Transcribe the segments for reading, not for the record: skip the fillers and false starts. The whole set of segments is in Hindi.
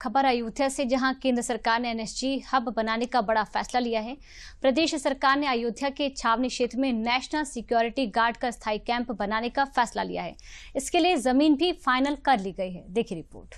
खबर अयोध्या से, जहां केंद्र सरकार ने एनएसजी हब बनाने का बड़ा फैसला लिया है। प्रदेश सरकार ने अयोध्या के छावनी क्षेत्र में नेशनल सिक्योरिटी गार्ड का स्थायी कैंप बनाने का फैसला लिया है। इसके लिए जमीन भी फाइनल कर ली गई है। देखिए रिपोर्ट।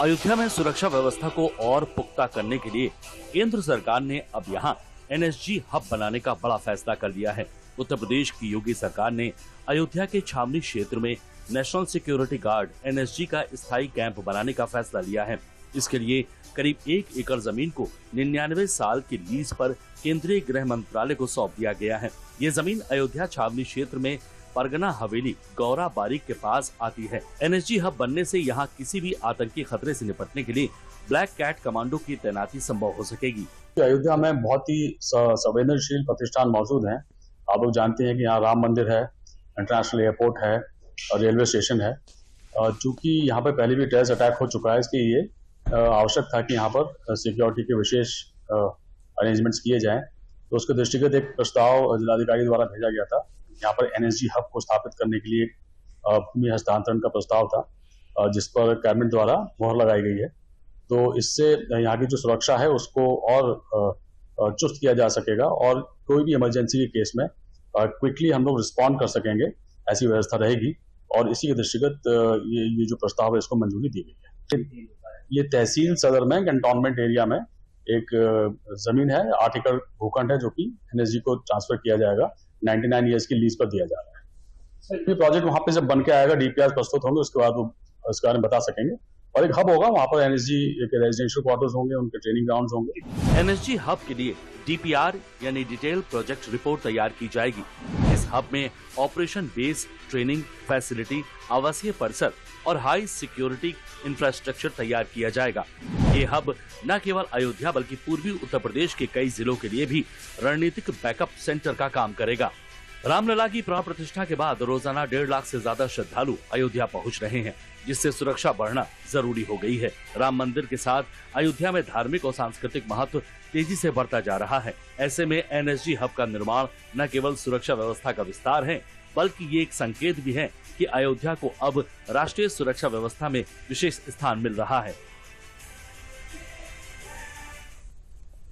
अयोध्या में सुरक्षा व्यवस्था को और पुख्ता करने के लिए केंद्र सरकार ने अब यहां एनएसजी हब बनाने का बड़ा फैसला कर लिया है। उत्तर प्रदेश की योगी सरकार ने अयोध्या के छावनी क्षेत्र में नेशनल सिक्योरिटी गार्ड एनएसजी का स्थायी कैंप बनाने का फैसला लिया है। इसके लिए करीब 1 एकड़ जमीन को 99 साल की लीज पर केंद्रीय गृह मंत्रालय को सौंप दिया गया है। ये जमीन अयोध्या छावनी क्षेत्र में परगना हवेली गौरा बारीक के पास आती है। एनएसजी हब बनने से यहाँ किसी भी आतंकी खतरे से निपटने के लिए ब्लैक कैट कमांडो की तैनाती संभव हो सकेगी। अयोध्या में बहुत ही संवेदनशील प्रतिष्ठान मौजूद हैं। आप लोग जानते हैं कि यहाँ राम मंदिर है, इंटरनेशनल एयरपोर्ट है और रेलवे स्टेशन है। चूंकि यहाँ पर पहले भी टेररिस्ट अटैक हो चुका है, इसके लिए आवश्यक था कि यहाँ पर सिक्योरिटी के विशेष अरेंजमेंट्स किए जाएं। तो उसके दृष्टिगत एक प्रस्ताव जिलाधिकारी द्वारा भेजा गया था। यहाँ पर एनएसजी हब को स्थापित करने के लिए भूमि हस्तांतरण का प्रस्ताव था, जिस पर कैबिनेट द्वारा मोहर लगाई गई है। तो इससे यहाँ की जो सुरक्षा है उसको और चुस्त किया जा सकेगा और कोई भी इमरजेंसी के केस में क्विकली हम लोग रिस्पॉन्ड कर सकेंगे, ऐसी व्यवस्था रहेगी। और इसी के दृष्टिगत ये जो प्रस्ताव है इसको मंजूरी दी गई है। ये तहसील सदर में कैंटोनमेंट एरिया में एक जमीन है, 8 एकड़ भूखंड है, जो कि एनएसजी को ट्रांसफर किया जाएगा। 99 ईयर्स की लीज पर दिया जा रहा है। ये प्रोजेक्ट वहां पे जब बन के आएगा, डीपीआर प्रस्तुत होंगे, उसके बाद वो इसके बारे में बता सकेंगे। और एक हब होगा, वहाँ पर एनएसजी के रेजिडेंशियल क्वार्टर्स होंगे, उनके ट्रेनिंग ग्राउंड्स होंगे। एनएसजी हब के लिए डीपीआर यानी डिटेल प्रोजेक्ट रिपोर्ट तैयार की जाएगी। इस हब में ऑपरेशन बेस, ट्रेनिंग फैसिलिटी, आवासीय परिसर और हाई सिक्योरिटी इंफ्रास्ट्रक्चर तैयार किया जाएगा। ये हब न केवल अयोध्या बल्कि पूर्वी उत्तर प्रदेश के कई जिलों के लिए भी रणनीतिक बैकअप सेंटर का काम करेगा। रामलला की प्राण प्रतिष्ठा के बाद रोजाना 1.5 लाख से ज्यादा श्रद्धालु अयोध्या पहुंच रहे हैं, जिससे सुरक्षा बढ़ना जरूरी हो गई है। राम मंदिर के साथ अयोध्या में धार्मिक और सांस्कृतिक महत्व तेजी से बढ़ता जा रहा है। ऐसे में एनएसजी हब का निर्माण न केवल सुरक्षा व्यवस्था का विस्तार है, बल्कि ये एक संकेत भी है कि अयोध्या को अब राष्ट्रीय सुरक्षा व्यवस्था में विशेष स्थान मिल रहा है।